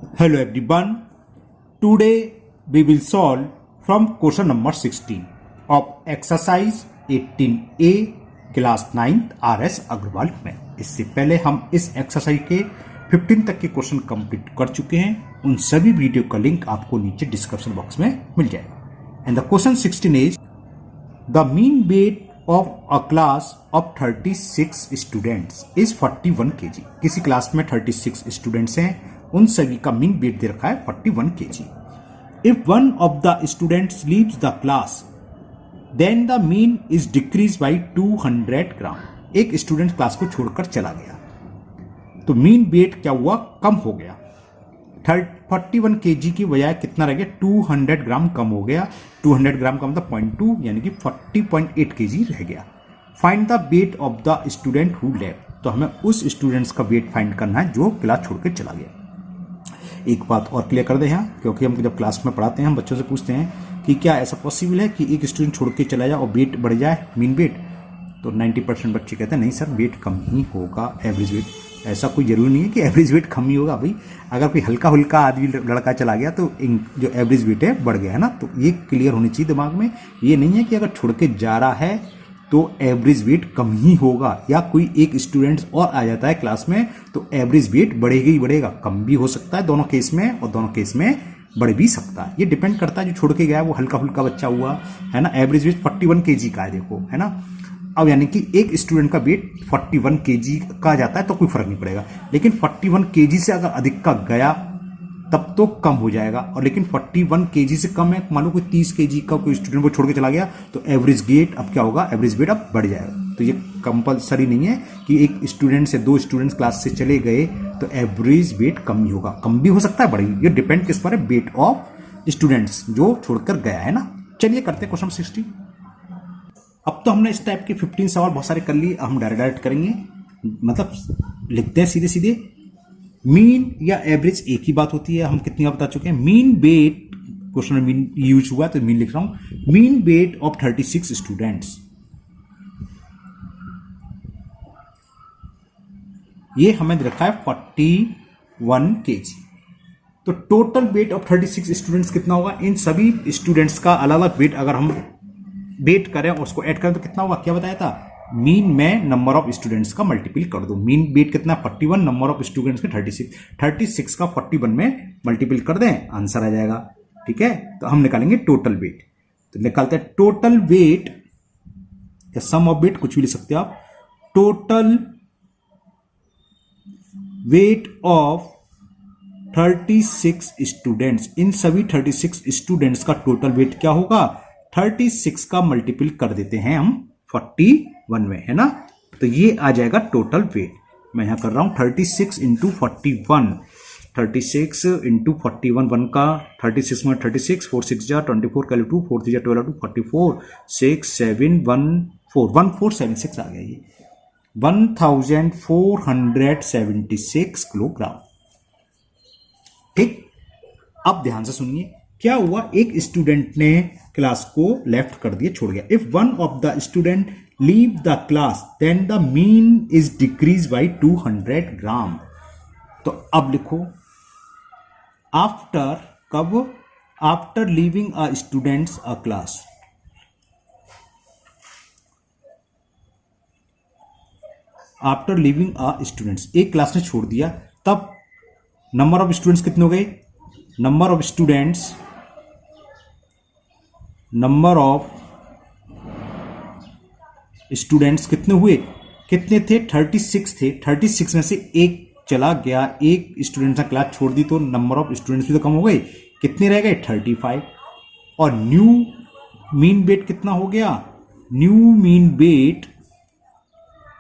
Hello everyone. Today we will solve from question number 16 of exercise 18A class 9th RS Aggarwal में। इससे पहले हम इस एक्सरसाइज के 15 तक के क्वेश्चन कंप्लीट कर चुके हैं। उन सभी वीडियो का लिंक आपको नीचे डिस्क्रिप्शन बॉक्स में मिल जाएगा। And the question 16 is the mean weight of a class of 36 students is 41 kg। किसी क्लास में 36 स्टूडेंट्स हैं, उन सभी का मीन वेट दे रखा है 41 kg। If one of the students leaves the class then the mean is decrease by 200 gram. एक student class को छोड़कर चला गया तो मीन वेट क्या हुआ, कम हो गया। 41 kg की बजाय कितना रह गया, 200 ग्राम कम हो गया। 200 ग्राम का मतलब 0.2 यानी कि 40.8 kg रह गया। Find the weight of the student who left. तो हमें उस स्टूडेंट्स का वेट फाइंड करना है जो क्लास छोड़ के चला गया। एक बात और क्लियर कर दे यहाँ, क्योंकि हम जब क्लास में पढ़ाते हैं हम बच्चों से पूछते हैं कि क्या ऐसा पॉसिबल है कि एक स्टूडेंट छोड़ के चला जाए और वेट बढ़ जाए, मीन वेट। तो 90% बच्चे कहते हैं नहीं सर, वेट कम ही होगा, एवरेज वेट। ऐसा कोई जरूरी नहीं है कि एवरेज वेट कम ही होगा भाई। अगर कोई हल्का हुल्का आदमी लड़का चला गया तो जो एवरेज वेट है बढ़ गया है ना। तो ये क्लियर होनी चाहिए दिमाग में। ये नहीं है कि अगर छोड़ के जा रहा है तो एवरेज वेट कम ही होगा, या कोई एक स्टूडेंट और आ जाता है क्लास में तो एवरेज वेट बढ़ेगा ही बढ़ेगा। कम भी हो सकता है दोनों केस में, और दोनों केस में बढ़ भी सकता है। ये डिपेंड करता है जो छोड़ के गया वो हल्का फुल्का बच्चा हुआ है ना। एवरेज वेट 41 kg का है, देखो है ना। अब यानी कि एक स्टूडेंट का वेट 41 kg का जाता है तो कोई फर्क नहीं पड़ेगा। लेकिन 41 kg से अगर अधिक का गया तब तो कम हो जाएगा। और लेकिन 41 kg से कम है, मान लो कोई 30 kg का कोई स्टूडेंट को छोड़ के चला गया तो एवरेज वेट अब क्या होगा, एवरेज वेट अब बढ़ जाएगा। तो ये कंपलसरी नहीं है कि एक स्टूडेंट से दो स्टूडेंट्स क्लास से चले गए तो एवरेज वेट कम ही होगा। कम भी हो सकता है, बढ़ भी। ये डिपेंड किस पर है, वेट ऑफ स्टूडेंट्स जो छोड़कर गया है ना। चलिए करते हैं क्वेश्चन 60। अब तो हमने इस टाइप के 15 सवाल बहुत सारे कर लिए। हम डायरेक्ट करेंगे, मतलब लिखते हैं सीधे सीधे। मीन या एवरेज एक ही बात होती है, हम कितनी बार बता चुके हैं। मीन वेट, क्वेश्चन में मीन यूज हुआ तो मीन लिख रहा हूं। मीन वेट ऑफ 36 स्टूडेंट्स, ये हमें रखा है 41 kg। तो टोटल वेट ऑफ 36 स्टूडेंट्स कितना होगा, इन सभी स्टूडेंट्स का अलग अलग वेट अगर हम वेट करें और उसको ऐड करें तो कितना होगा, क्या बताया था। मीन में नंबर ऑफ स्टूडेंट्स का मल्टीपल कर दो। मीन वेट कितना, 41, नंबर ऑफ स्टूडेंट्स के 36 का 41 में मल्टीपल कर दें, आंसर आ जाएगा। ठीक है, तो हम निकालेंगे टोटल वेट। तो निकालते हैं टोटल वेट या सम ऑफ वेट, कुछ भी लिख सकते हो आप। टोटल वेट ऑफ 36 स्टूडेंट्स, इन सभी 36 स्टूडेंट्स का टोटल वेट क्या होगा, 36 का मल्टीपल कर देते हैं हम 41 में, है ना। तो ये आ जाएगा टोटल वेट। मैं यहां कर रहा हूं 36 इंटू 41, 36 इंटू 41, 1 का 36 में 36, 4 6 जा 24, कैलू 2, 4 3 जा 12, 2 44, 6 7 1 4 1476 आ गया। ये 1476 किलोग्राम। ठीक, अब ध्यान से सुनिए क्या हुआ। एक स्टूडेंट ने क्लास को लेफ्ट कर दिया, छोड़ गया। If one of the student leave the class then the mean is decrease by 200 gram. तो अब लिखो आफ्टर, कब, after leaving a students a class. After leaving a students, एक क्लास ने छोड़ दिया, तब नंबर ऑफ स्टूडेंट्स कितने हो गए, नंबर ऑफ स्टूडेंट्स कितने हुए, कितने थे, 36 थे। 36 में से एक चला गया, एक स्टूडेंट ने क्लास छोड़ दी तो नंबर ऑफ स्टूडेंट्स भी तो कम हो गए। कितने रह गए, 35। और न्यू मीन वेट कितना हो गया, न्यू मीन वेट,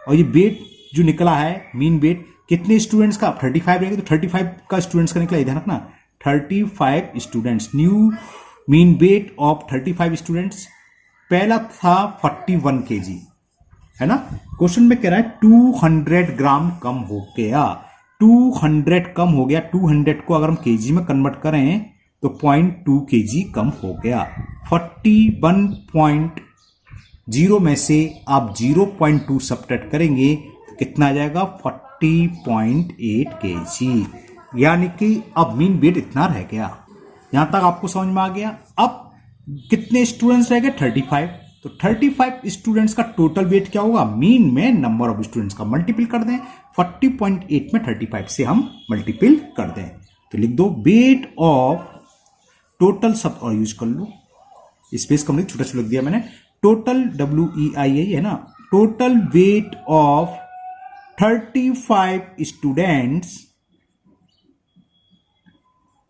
और ये वेट जो निकला है मीन वेट कितने स्टूडेंट्स का, 35 रहेगा तो 35 का स्टूडेंट्स का निकला, ध्यान रखना 35 students. New mean weight of 35 students, पहला था 41 kg, है ना। क्वेश्चन में कह रहा है 200 ग्राम कम हो गया, 200 कम हो गया। 200 को अगर हम केजी में कन्वर्ट करें तो 0.2 kg कम हो गया। 41.0 में से आप 0.2 सब्ट्रैक्ट करेंगे तो कितना आ जाएगा, 40.8 kg। यानी कि अब मीन वेट इतना रह गया। यहां तक आपको समझ में आ गया। अब कितने स्टूडेंट्स रह गए? 35। तो 35 स्टूडेंट्स का टोटल वेट क्या होगा? मीन में नंबर ऑफ स्टूडेंट्स का मल्टीपल कर दें, 40.8 में 35 से हम मल्टीपल कर दें, तो लिख दो वेट ऑफ टोटल, सब और यूज कर लो, स्पेस कम छोटा छोटा लिख दिया मैंने। टोटल WEIA है ना, टोटल वेट ऑफ 35 स्टूडेंट्स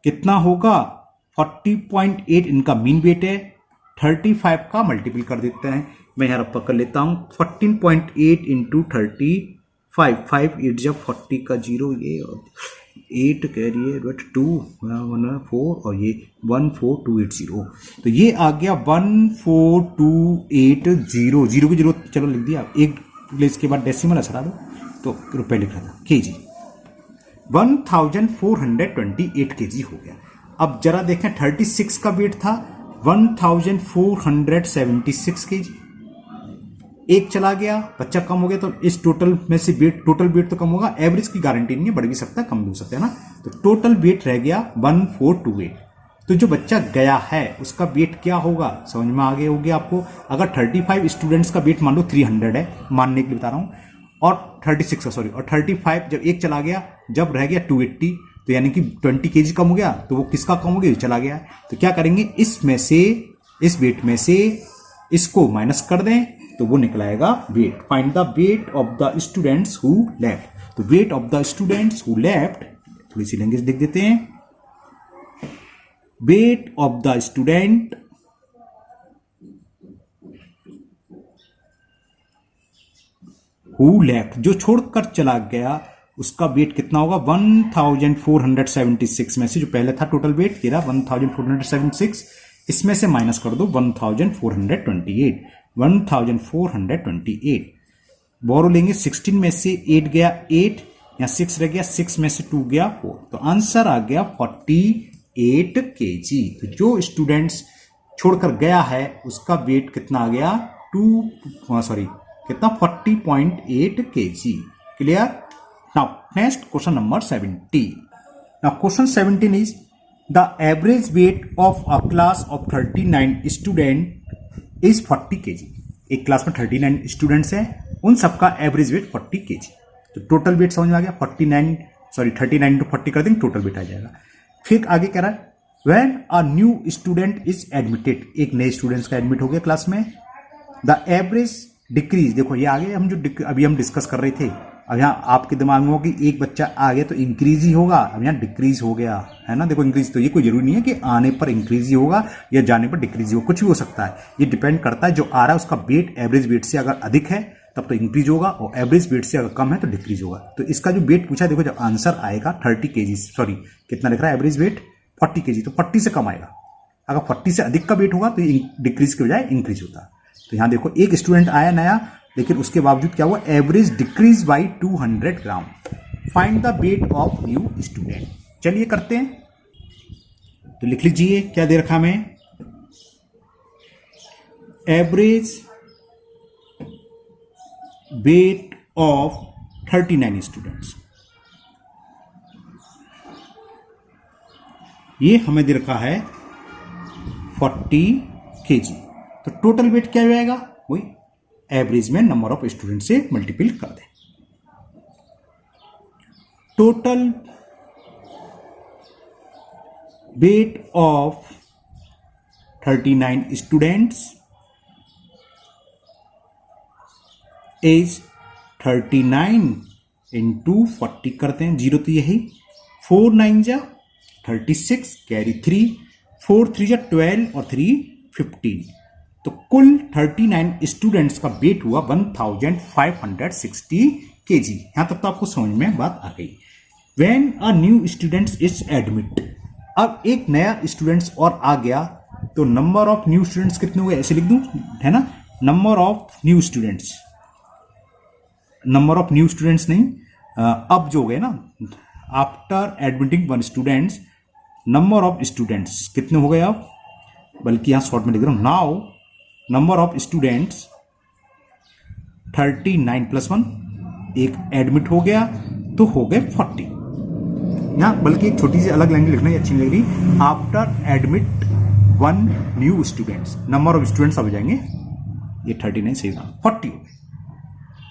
कितना होगा? 40.8 इनका मीन वेट है, 35 का मल्टीपल कर देते हैं। मैं यहां रप्पा कर लेता हूं, 14.8 इंटू 35, 5 8 जब 40 का 0, ये 8 कह रही है, बट 2 4 और ये 14280, तो ये आ गया 14280, 0 की जरूरत चलो लिख दिया, एक प्लेस के बाद डेसिमल हटा दो, तो रुपए लिख रहा था, केजी 1428 केजी हो गया। अब जरा देखें 36 का वेट था 1476 केजी, एक चला गया, बच्चा कम हो गया, तो इस टोटल में से वेट, टोटल वेट तो कम होगा, एवरेज की गारंटी नहीं है, बढ़ भी सकता है कम भी हो सकता है ना। तो टोटल वेट रह गया 1428। तो जो बच्चा गया है उसका वेट क्या होगा? समझ में आ गया हो गया आपको। अगर 35 स्टूडेंट्स का वेट मान लो 300 है, मानने के लिए बता रहा हूं, और 36 सॉरी, और 35 जब एक चला गया, जब रह गया 280, तो यानी कि 20 केजी कम हो गया, तो वो किसका कम हो गया? चला गया। तो क्या करेंगे, इसमें से, इस वेट में से इसको माइनस कर दें, तो वो निकलाएगा weight. Find the weight of the students who left. तो weight of the students who left, थोड़ी सी लैंग्वेज लिख देते हैं, weight of the student who left, जो छोड़कर चला गया उसका वेट कितना होगा? 1476 में से जो पहले था टोटल वेट, ये रहा 1476, इसमें से माइनस कर दो 1428। बोरो लेंगे, 16 में से 8 गया 8, या 6 रह गया, 6 में से 2 गया 4, तो आंसर आ गया 48 केजी। तो जो स्टूडेंट्स छोड़कर गया है उसका वेट कितना आ गया? कितना? 40.8 KG. Clear? Now next question number 17। Now question 17 is the average weight of a class of 39 student is 40 KG. एक क्लास में 39 स्टूडेंट्स हैं, उन सबका एवरेज वेट 40 केजी। तो टोटल वेट समझ में आ गया, 39 इंटू 40 कर देंगे, टोटल वेट आ जाएगा। फिर आगे कह रहा है when a new student is admitted, एक नए स्टूडेंट्स का एडमिट हो गया क्लास में, द एवरेज डिक्रीज, देखो ये आगे हम जो अभी हम डिस्कस कर रहे थे, अब यहाँ आपके दिमाग में हो कि एक बच्चा आ गया तो इंक्रीज ही होगा, अब यहाँ डिक्रीज हो गया है ना। देखो इंक्रीज, तो ये कोई जरूरी नहीं है कि आने पर इंक्रीज ही होगा या जाने पर डिक्रीज ही होगा, कुछ भी हो सकता है। ये डिपेंड करता है जो आ रहा है उसका वेट एवरेज वेट से अगर अधिक है तब तो इंक्रीज होगा, और एवरेज वेट से अगर कम है तो डिक्रीज होगा। तो इसका जो वेट पूछा, देखो जब आंसर आएगा 30 केजी, सॉरी कितना लिख रहा है, एवरेज वेट 40 केजी, तो 40 से कम आएगा। अगर 40 से अधिक का वेट होगा तो डिक्रीज के बजाय इंक्रीज होता है। तो यहाँ देखो एक स्टूडेंट आया नया, लेकिन उसके बावजूद क्या हुआ? Average decrease by 200 gram. Find the weight of new student. चलिए करते हैं, तो लिख लीजिए क्या दे रखा हमें, एवरेज वेट ऑफ 39 स्टूडेंट्स, ये हमें दे रखा है 40 केजी। तो टोटल वेट क्या जाएगा? वही एवरेज में नंबर ऑफ स्टूडेंट से मल्टीपल कर दें। Total weight of 39 students is 39 into 40 करते हैं, 0 तो यही, 4 9 जा 36, कैरी 3, 4 3 जा 12 और 3 15, तो कुल 39 स्टूडेंट्स का वेट हुआ 1560 केजी। यहां तक तो आपको समझ में बात आ गई। When a new student is admit, अब एक नया स्टूडेंट्स और आ गया, तो नंबर ऑफ न्यू स्टूडेंट्स कितने हुए? ऐसे लिख दूं, है ना, number of new students, number of new students नहीं, अब जो हो गए ना, after admitting one students, number of students कितने हो गए अब, बल्कि यहां शॉर्ट में लिख रहा हूं, नाउ नंबर ऑफ स्टूडेंट्स 39 + 1, एक एडमिट हो गया तो हो गए 40। यहाँ बल्कि एक छोटी सी अलग लैंग्वेज लिखना ही अच्छी नहीं लग रही। After admit 1 new students, number of students अब हो जाएंगे ये 39 सही था 40।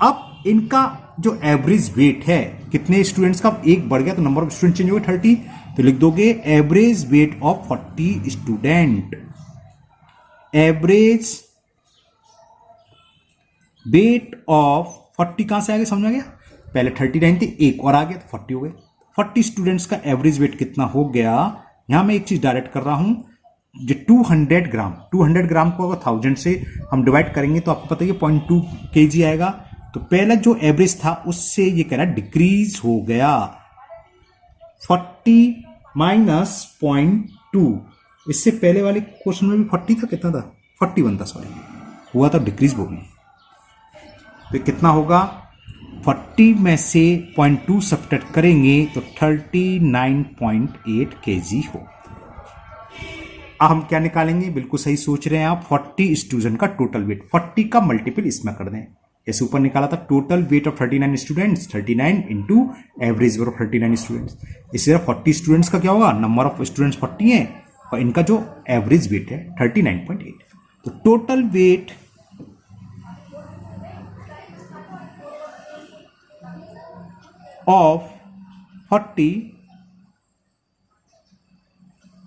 अब इनका जो एवरेज वेट है कितने स्टूडेंट्स का, एक बढ़ गया तो नंबर ऑफ स्टूडेंट चेंज हो गए 30, तो लिख दोगे average weight of 40 student. Average weight of 40 कहां से आ गया, समझ में आ गया, पहले 39 थे, एक और आ गया तो 40 हो गए। 40 स्टूडेंट्स का एवरेज वेट कितना हो गया, यहां मैं एक चीज डायरेक्ट कर रहा हूं, जो 200 ग्राम को अगर 1000 से हम डिवाइड करेंगे तो आपको पता है 0.2 kg आएगा। तो पहला जो एवरेज था उससे ये कह रहा है डिक्रीज हो गया, 40 माइनस 0.2, इससे पहले वाले क्वेश्चन में भी 40 था, कितना था 41 था, सॉरी हुआ था डिक्रीज हो गई। तो कितना होगा, 40 में से 0.2 सब्ट्रैक्ट करेंगे तो 39.8 kg हो। अब हम क्या निकालेंगे, बिल्कुल सही सोच रहे हैं आप, 40 स्टूडेंट का टोटल वेट, 40 का मल्टीपल इसमें कर दें, जैसे ऊपर निकाला था total weight of 39 students, 39 into average weight of 39 students. इसी तरह 40 स्टूडेंट्स का क्या होगा, नंबर ऑफ स्टूडेंट्स 40 है और इनका जो एवरेज वेट है 39.8। तो टोटल वेट ऑफ 40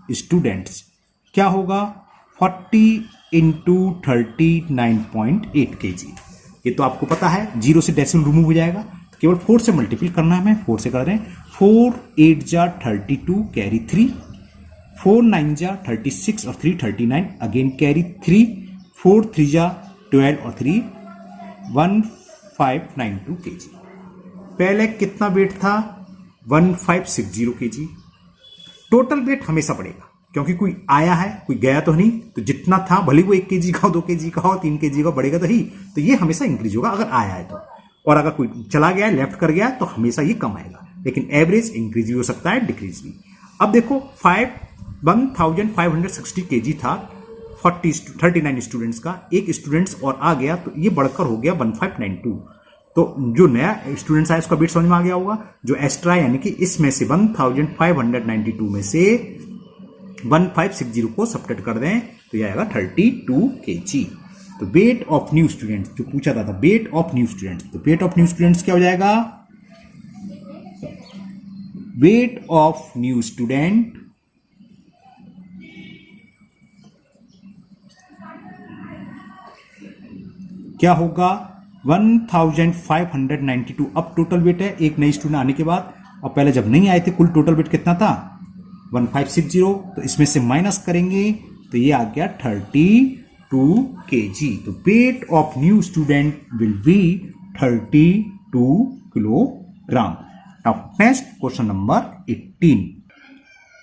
स्टूडेंट्स क्या होगा, 40 इंटू 39.8 kg। ये तो आपको पता है, जीरो से डेसिमल रिमूव हो जाएगा, तो केवल 4 से मल्टीपल करना है, हमें 4 से कर रहे हैं। 4 8 जा 32 कैरी 3, 4 9 जा 36 और 3 39 अगेन कैरी 3, 4 3 जा 12 और 3 1592 kg। पहले कितना वेट था, 1560 kg। टोटल वेट हमेशा बढ़ेगा क्योंकि कोई आया है कोई गया तो नहीं, तो जितना था भले वो 1 kg का हो, 2 kg का हो, 3 kg का बढ़ेगा तो ही, तो ये हमेशा इंक्रीज होगा अगर आया है तो, और अगर कोई चला गया है लेफ्ट कर गया तो हमेशा ये कम आएगा, लेकिन एवरेज इंक्रीज भी हो सकता है डिक्रीज भी। अब देखो 1560 kg था 39 स्टूडेंट्स का, एक स्टूडेंट्स और आ गया तो ये बढ़कर हो गया 1592। तो जो नया स्टूडेंट्स आया उसका वेट समझ में आ गया होगा, जो एक्स्ट्रा यानी कि इसमें से 1592 में से 1560 को सब्ट्रैक्ट कर दें तो यह आएगा 32 kg। तो वेट ऑफ न्यू स्टूडेंट्स जो पूछा था वेट ऑफ न्यू स्टूडेंट्स, तो वेट ऑफ न्यू स्टूडेंट्स क्या हो जाएगा, वेट ऑफ न्यू स्टूडेंट क्या होगा 1592। अब टोटल वेट है एक नई स्टूडेंट आने के बाद, और पहले जब नहीं आए थे कुल टोटल वेट कितना था 1560, तो इसमें से माइनस करेंगे तो ये आ गया 32 kg। तो weight of new student will be 32 kilogram. Now next question number 18।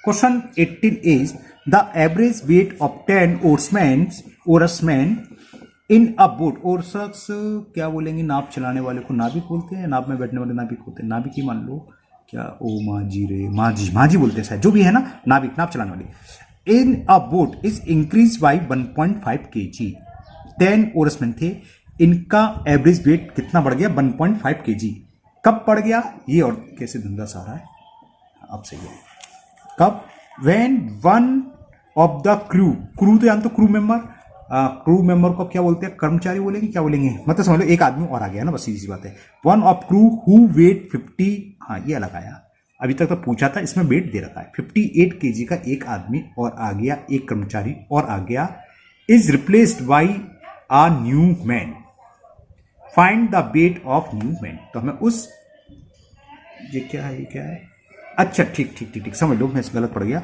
Question 18 is the average weight of 10 oarsmen in a boat. ओरसक्स क्या बोलेंगे, नाव चलाने वाले को नाविक बोलते हैं, नाव में बैठने वाले नाविक होते हैं, नाविक ही मान लो, क्या ओ माजी रे माजी बोलते हैं शायद, जो भी है ना नाविक नाव चलाने वाले। In a boat is increase by 1.5 kg। 10 oarsmen थे, इनका एवरेज वेट कितना बढ़ गया 1.5 kg। कब बढ़ गया ये, और कैसे धंधा सारा है अब सही है, कब, when one of the crew तो यानी तो क्रू मेंबर को क्या बोलते हैं, कर्मचारी बोलेंगे, क्या बोलेंगे, मतलब समझ लो एक आदमी और आ गया ना, बस सीधी सी बात है। One of crew who weight 50, हाँ ये अलग आया, अभी तक तो पूछा था, इसमें वेट दे रखा है 58 kg का एक आदमी और आ गया, एक कर्मचारी और आ गया, is replaced by a new man, find the weight of new man. तो हमें उस, ये क्या है, अच्छा ठीक समझ लो, मैं गलत पड़ गया।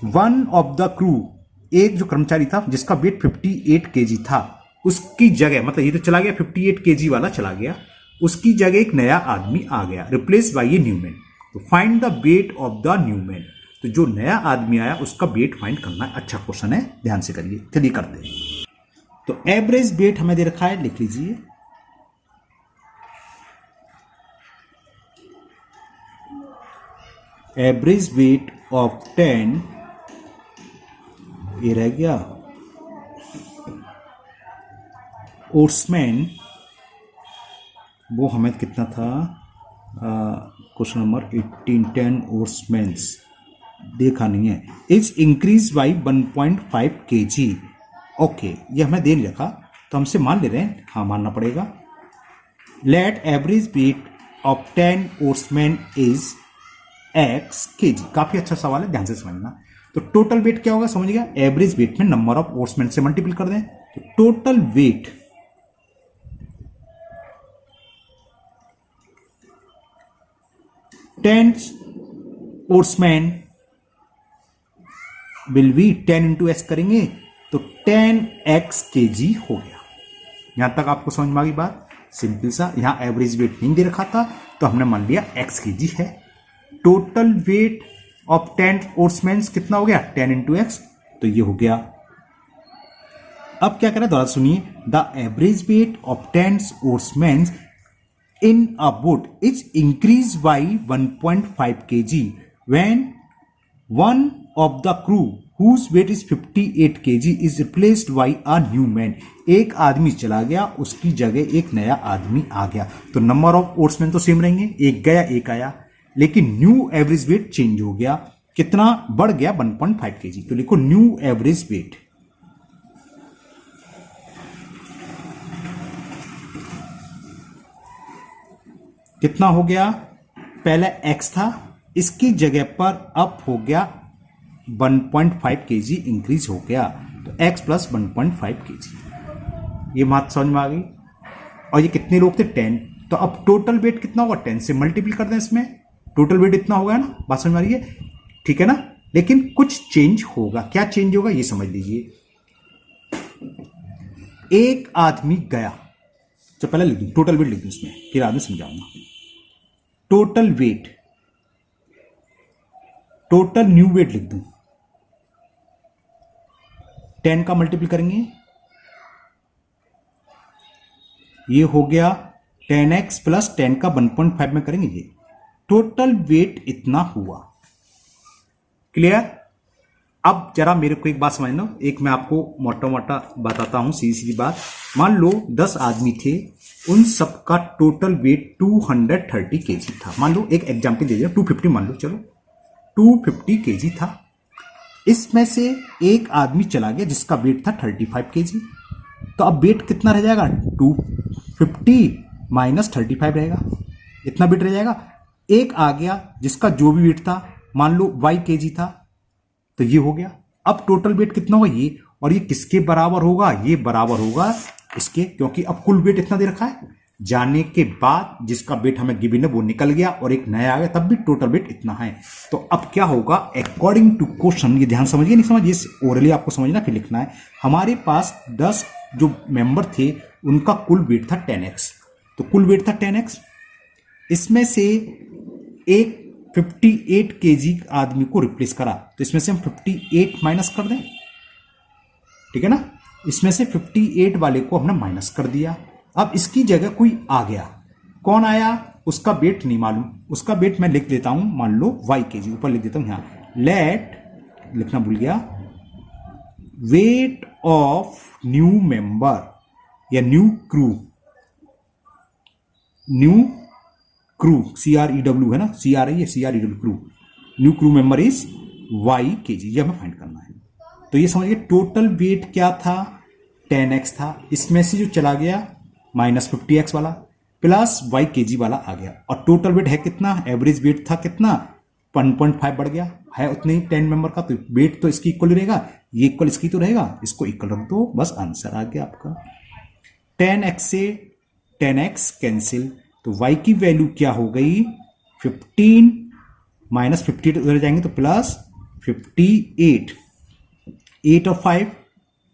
वन ऑफ द क्रू, एक जो कर्मचारी था जिसका वेट 58 kg था, उसकी जगह, मतलब ये तो चला गया 58 kg वाला चला गया, उसकी जगह एक नया आदमी आ गया, replace by a new man. तो find the weight of the new man, तो जो नया आदमी आया उसका वेट फाइंड करना है। अच्छा क्वेश्चन है, ध्यान से करिए, चलिए करते हैं। तो एवरेज वेट हमें दे रखा है, लिख लीजिए, एवरेज वेट ऑफ 10, ये रह गया, ओर्समैन वो हमें कितना था क्वेश्चन नंबर 18 10 ओर्समेंस देखा नहीं है, is increase by 1.5 kg। Okay, ये हमें दे नहीं रखा तो हमसे मान ले रहे हैं, हाँ मानना पड़ेगा। Let average weight of 10 oarsmen is x kg। काफी अच्छा सवाल है, ध्यान से समझना। तो टोटल वेट क्या होगा, समझ गया, एवरेज वेट में नंबर ऑफ ओर्समैन से मल्टीपल कर दें, तो total weight ten oarsmen will be 10 into x करेंगे तो 10x kg हो गया। यहां तक आपको समझ में आ गई बात, सिंपल सा। यहां एवरेज वेट नहीं दे रखा था तो हमने मान लिया x kg है। टोटल वेट ऑफ 10 ओर्समैन कितना हो गया, 10 इंटू एक्स, तो ये हो गया। अब क्या करें, दोबारा सुनिए, the average weight of 10 oarsmen in a boat is increase by 1.5 kg when one of the crew whose weight is 58 kg is replaced by a new man। एक आदमी चला गया, उसकी जगह एक नया आदमी आ गया, तो नंबर ऑफ ओर्समैन तो सेम रहेंगे, एक गया एक आया, लेकिन न्यू एवरेज वेट चेंज हो गया। कितना बढ़ गया, 1.5 kg। तो लिखो न्यू एवरेज वेट कितना हो गया, पहले x था, इसकी जगह पर अब हो गया 1.5 kg इंक्रीज हो गया, तो x प्लस 1.5 kg। ये बात समझ में आ गई। और ये कितने लोग थे, 10। तो अब टोटल वेट कितना होगा, 10 से मल्टीपल कर दें, इसमें टोटल वेट इतना होगा ना, बात समझ में आ रही है, ठीक है ना। लेकिन कुछ चेंज होगा, क्या चेंज होगा ये समझ लीजिए। एक आदमी गया, तो पहले लिख दूं, टोटल वेट लिख दूं इसमें, फिर आदमी समझाऊंगा। Total weight, total new weight लिख दूं, 10 का मल्टीपल करेंगे, ये हो गया 10x प्लस 10 का 1.5 में करेंगे, ये टोटल वेट इतना हुआ। क्लियर। अब जरा मेरे को एक बात समझना, एक मैं आपको मोटा मोटा बताता हूं, सीधी सीधी बात। मान लो 10 आदमी थे, उन सबका टोटल वेट 230 kg था। मान लो एक एग्जांपल दे दिया, 250 मान लो, चलो 250 kg था। इसमें से एक आदमी चला गया जिसका वेट था 35 kg, तो अब वेट कितना रह जाएगा, 250 माइनस 35 रहेगा, इतना वेट रह जाएगा। एक आ गया जिसका जो भी वेट था, मान लो y kg था, तो ये हो गया। अब टोटल वेट कितना होगा, ये, और ये किसके बराबर होगा, ये बराबर होगा इसके, क्योंकि अब कुल वेट इतना दे रखा है। जाने के बाद जिसका वेट हमें गिवन है वो निकल गया और एक नया आ गया, तब भी टोटल वेट इतना है। तो अब क्या होगा, अकॉर्डिंग टू क्वेश्चन, ये ध्यान समझिए, नहीं समझिए, ओरली आपको समझना फिर लिखना है। हमारे पास 10 जो मेंबर थे उनका कुल वेट था 10x, तो कुल वेट था 10x। इसमें से एक 58 kg आदमी को रिप्लेस करा, तो इसमें से हम 58 माइनस कर दें, ठीक है ना। इसमें से 58 वाले को हमने माइनस कर दिया। अब इसकी जगह कोई आ गया, कौन आया, उसका वेट नहीं मालूम, उसका वेट मैं लिख देता हूं, मान लो y kg, ऊपर लिख देता हूं यहां, लेट लिखना भूल गया, वेट ऑफ न्यू मेंबर या new crew, new crew CREW है ना, CRE है, CREW crew, new crew member is y kg, ये हमें फाइंड करना है। तो ये समझिए टोटल वेट क्या था, 10x था, इसमें से जो चला गया माइनस 50x वाला प्लस y kg वाला आ गया, और टोटल वेट है कितना, एवरेज वेट था कितना, 1.5 बढ़ गया है उतने ही 10 मेंबर का, तो वेट तो इसकी इक्वल रहेगा, ये इक्वल इसकी तो रहेगा, इसको इक्वल रख दो, बस आंसर आ गया आपका। 10x से 10x कैंसिल, तो y की वैल्यू क्या हो गई, 15 माइनस 58 उधर जाएंगे तो प्लस 58, 8 और 5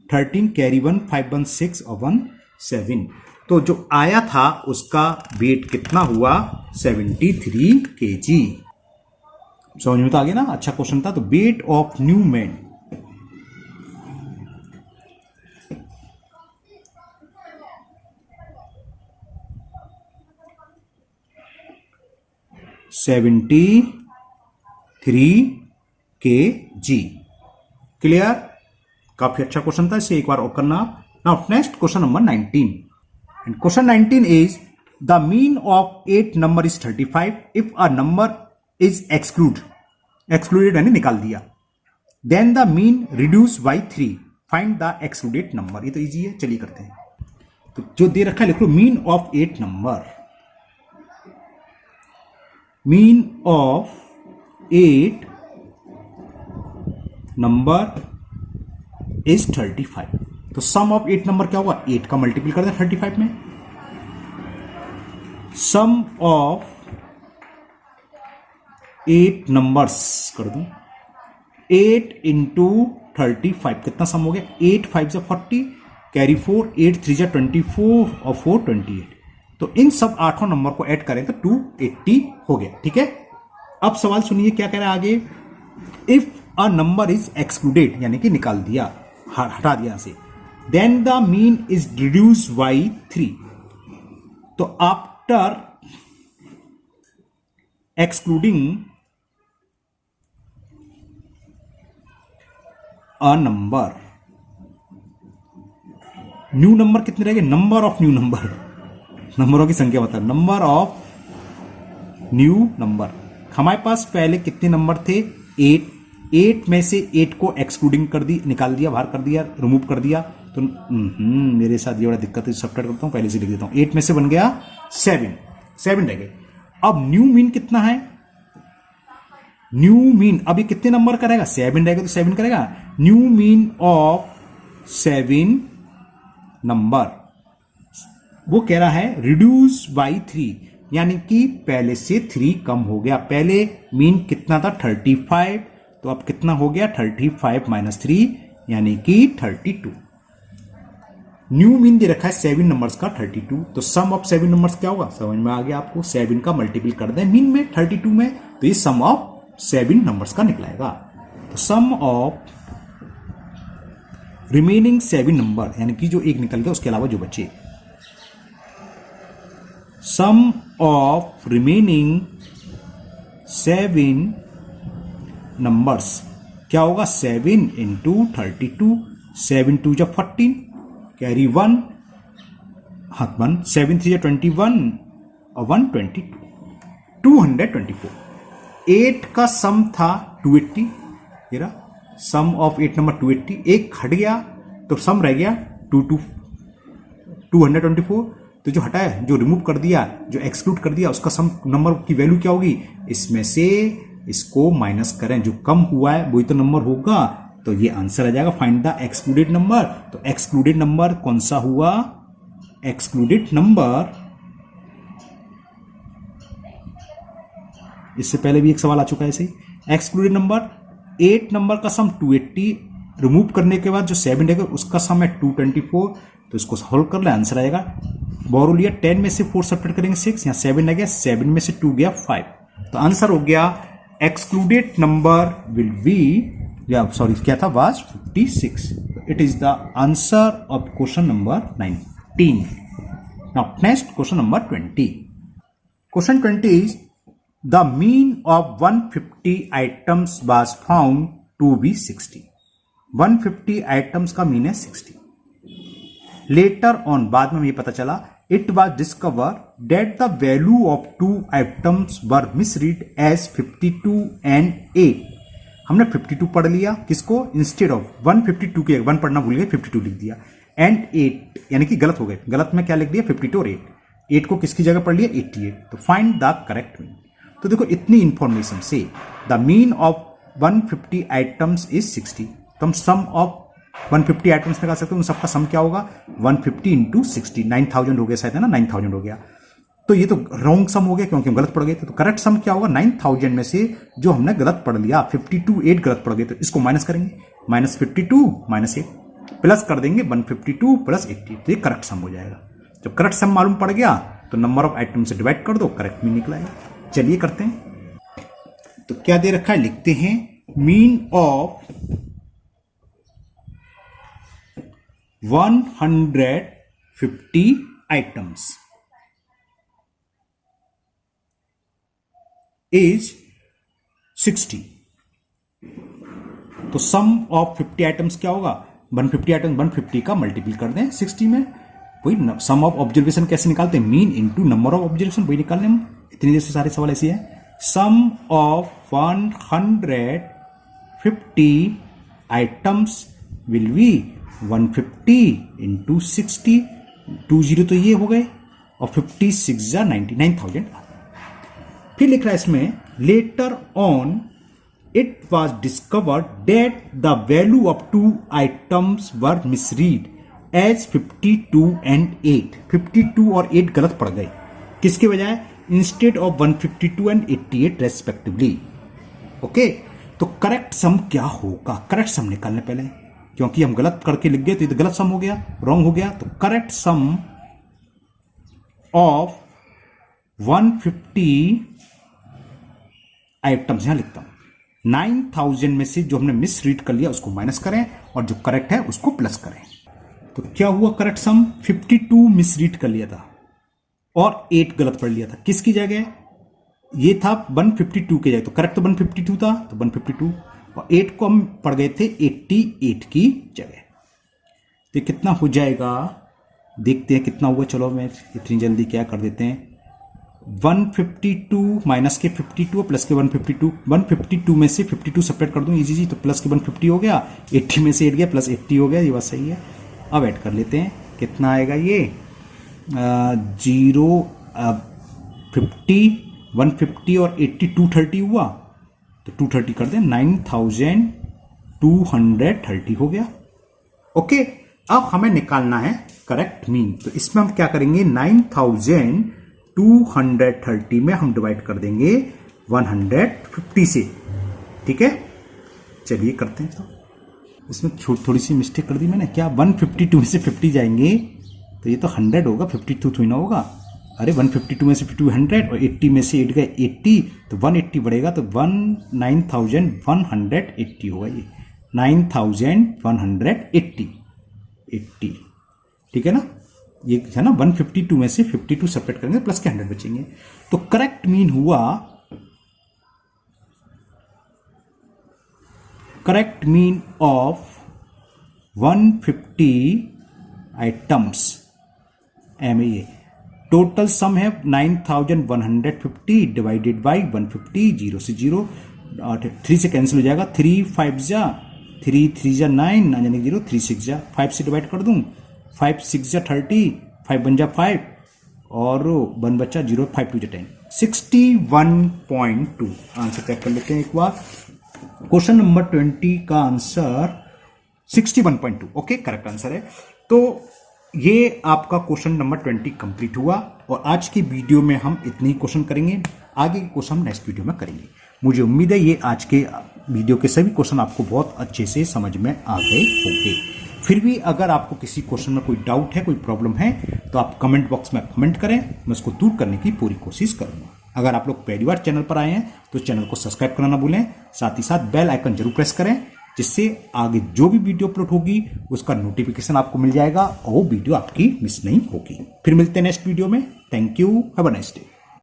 13, कैरी 1, 5 1 6 और 1 7, तो जो आया था उसका वेट कितना हुआ, 73 kg। समझ में तो आ गया ना, अच्छा क्वेश्चन था। तो weight of new man, kg। Clear, काफी अच्छा क्वेश्चन था, इसे एक बार और करना। Now next question number 19, and question 19 is the mean of 8 number is 35 if a number is excluded यानी निकाल दिया, then the mean reduce by 3, find the excluded number. ये तो इजी है, चलिए करते हैं। तो जो दे रखा है लिख लो, mean of 8 number, mean of 8 number is 35। तो सम ऑफ 8 नंबर क्या होगा, 8 का मल्टीपल कर दे 35 में, सम ऑफ 8 नंबर्स कर दूं, 8 इंटू 35 कितना सम हो गया, 8 5 से 40, कैरी 4, 8 3 जा 24 और 4 28। तो इन सब 8 नंबर को ऐड करें तो 280 हो गया। ठीक है, अब सवाल सुनिए क्या कह रहा है आगे। If a number is excluded यानी कि निकाल दिया, हटा दिया से, then the mean is reduce by 3। तो after excluding a number, new number कितने रहेंगे, नंबर ऑफ न्यू नंबर, नंबरों की संख्या बता, नंबर ऑफ न्यू नंबर। हमारे पास पहले कितने नंबर थे, 8, 8 में से 8 को एक्सक्लूडिंग कर दी, निकाल दिया, बाहर कर दिया, रिमूव कर दिया। तो मेरे साथ ये बड़ा दिक्कत है, सब्ट्रैक्ट करता हूं, पहले से लिख देता हूं। 8 में से बन गया 7 रह गए। अब न्यू मीन कितना है, न्यू मीन अभी कितने नंबर करेगा, 7 रहेगा तो 7 करेगा। न्यू मीन ऑफ 7 नंबर वो कह रहा है रिड्यूस बाई 3, यानी कि पहले से 3 कम हो गया। पहले मीन कितना था 35, तो अब कितना हो गया 35 माइनस 3 यानी कि 32। न्यू मीन दे रखा है 7 नंबर्स का 32, तो सम ऑफ 7 नंबर्स क्या होगा, समझ में आ गया आपको। 7 का मल्टीपल कर दें मीन में 32 में, तो ये सम ऑफ 7 नंबर्स का निकलाएगा। तो सम ऑफ रिमेनिंग 7 नंबर यानी कि जो एक निकल गया उसके अलावा जो बचे, सम ऑफ रिमेनिंग 7 नंबर्स क्या होगा, 7 इंटू 32, 7 2 जा 14, कैरी 1, हाथ 1, 7 3 जा 21 और 122, 224। 8 का सम था 280, ये रहा सम ऑफ 8 नंबर 280, एक हट गया तो सम रह गया 224। तो जो हटाया, जो रिमूव कर दिया, जो एक्सक्लूड कर दिया, उसका सम नंबर की वैल्यू क्या होगी, इसमें से इसको माइनस करें, जो कम हुआ है वही तो नंबर होगा, तो ये आंसर आ जाएगा फाइंड द एक्सक्लूडेड नंबर। तो एक्सक्लूडेड नंबर कौन सा हुआ, एक्सक्लूडेड नंबर, इससे पहले भी एक सवाल आ चुका है ऐसे ही। एक्सक्लूडेड नंबर 8 नंबर का सम 280, रिमूव करने के बाद जो 7 रहेगा उसका सम है 224, तो इसको सॉल्व कर ले, आंसर आएगा। बोरो लिया 10 में से 4 सब्ट्रैक्ट करेंगे 6, यहाँ 7 रह गया, 7 में से 2 गया 5, तो आंसर हो गया एक्सक्लूडेड नंबर विल बी, या सॉरी क्या था, was 56। It is the answer of question number 19। Now next question number 20। Question 20 is the mean of 150 items was found to be 60। 150 items का मीन है 60। लेटर ऑन, बाद में ये पता चला, it was discover that the value of 2 items were misread as 52 and 8। हमने 52 पढ़ लिया, किसको, इंस्टेड ऑफ 152 के 1 पढ़ना भूल गए, 52 लिख दिया, एंड 8 यानी कि गलत हो गए, गलत में क्या लिख दिया 52 और 8 को किसकी जगह पढ़ लिया 88। तो फाइंड द करेक्ट मीन। तो देखो इतनी इंफॉर्मेशन से the mean of 150 items is 60, तो हम सम ऑफ 150 आइटम्स निकाल सकते हैं, उन सबका सम क्या होगा 150 इंटू 60, 9000 हो गया शायद, है ना, 9000 हो गया। तो ये तो रॉन्ग सम हो गया क्योंकि हम गलत पढ़ गए थे, तो करेक्ट सम क्या होगा 9000 में से जो हमने गलत पढ़ लिया 52 8 गलत पढ़ गए, तो इसको माइनस करेंगे, -52 -8 प्लस कर देंगे 152 प्लस 80, तो ये करेक्ट सम हो जाएगा। जब करेक्ट सम मालूम पड़ गया तो नंबर ऑफ आइटम से डिवाइड कर दो, करेक्ट मीन निकलाएगा। चलिए करते हैं। तो क्या दे रखा है, लिखते हैं मीन ऑफ 150 आइटम्स इज 60। तो सम ऑफ 50 आइटम्स क्या होगा, 150 आइटम 150 का मल्टीपल कर दें 60 में, वही सम ऑफ ऑब्जर्वेशन कैसे निकालते हैं, mean into number of observation, वही निकालने हम। इतनी देर से सारे सवाल ऐसे है। Sum of 150 items will be 150 into 60, 20 तो ये हो गए और 56 जा 99,000। फिर लिख रहा है इसमें, later on it was discovered that the value of 2 items were misread as 52 and 8। 52 और 8 गलत पड़ गए, किसके बजाय, instead of 152 and 88 respectively. Okay, तो करेक्ट सम क्या होगा, करेक्ट सम निकालने पहले, क्योंकि हम गलत करके लिख गए तो ये तो गलत सम हो गया, रॉन्ग हो गया। तो करेक्ट सम ऑफ 150 आइटम्स यहां लिखता हूं, 9000 में से जो हमने मिस रीड कर लिया उसको माइनस करें और जो करेक्ट है उसको प्लस करें। तो क्या हुआ करेक्ट सम, 52 मिस रीड कर लिया था और 8 गलत पढ़ लिया था, किसकी जगह, ये था 152 की जगह, तो करेक्ट तो 152 था, तो 152 और 8 को हम पढ़ गए थे 88 की जगह। तो कितना हो जाएगा, देखते हैं कितना हुआ। चलो मैं इतनी जल्दी क्या कर देते हैं, 152 माइनस के 52 और प्लस के 152, 152 में से 52 सेपरेट कर दूं इजी जी, तो प्लस के 150 हो गया, 80 में से 8 गया प्लस 80 हो गया, ये बात सही है। अब ऐड कर लेते हैं, कितना आएगा ये 0 50 150 और 80 230 हुआ, तो 230 कर दें, 9230 हो गया। ओके, अब हमें निकालना है करेक्ट मीन। तो इसमें हम क्या करेंगे, 9230 में हम डिवाइड कर देंगे 150 से, ठीक है। चलिए करते हैं। तो इसमें थोड़ी सी मिस्टेक कर दी मैंने, क्या 152 में से 50 जाएंगे तो ये तो 100 होगा, 52 थोड़ी ना होगा। अरे 152 में से 52 100 और 80 में से 8 गए 80, तो 180 बढ़ेगा, तो 9180 होगा, ये 9180 ठीक है ना। ये है ना 152 में से 52 सेपरेट करेंगे, प्लस के 100 बचेंगे। तो करेक्ट मीन हुआ, करेक्ट मीन ऑफ 150 आइटम्स एम, ये टोटल सम है 9150 डिवाइडेड बाई 150, 0 से 0 और 3 से कैंसिल हो जाएगा, 3 5 जा 3 3 जा 9 ना जाने 0, 3 6 जा 5 से डिवाइड कर दूं, 5 6 जा 30, 5 1 जा 5 और 1 बचा 0, 5 2 जा 10, 61.2 आंसर चेक कर लेते हैं एक बार। क्वेश्चन नंबर 20 का आंसर 61.2, ओके करेक्ट आंसर है। तो ये आपका क्वेश्चन नंबर 20 कंप्लीट हुआ और आज की वीडियो में हम इतने ही क्वेश्चन करेंगे, आगे के क्वेश्चन हम नेक्स्ट वीडियो में करेंगे। मुझे उम्मीद है ये आज के वीडियो के सभी क्वेश्चन आपको बहुत अच्छे से समझ में आ गए होंगे। फिर भी अगर आपको किसी क्वेश्चन में कोई डाउट है, कोई प्रॉब्लम है, तो आप कमेंट बॉक्स में कमेंट करें, मैं उसको दूर करने की पूरी कोशिश करूंगा। अगर आप लोग पहली बार चैनल पर आए हैं तो चैनल को सब्सक्राइब करना ना भूलें, साथ ही साथ बेल आइकन जरूर प्रेस करें, जिससे आगे जो भी वीडियो अपलोड होगी उसका नोटिफिकेशन आपको मिल जाएगा और वो वीडियो आपकी मिस नहीं होगी। फिर मिलते हैं नेक्स्ट वीडियो में। Thank you, have a nice day.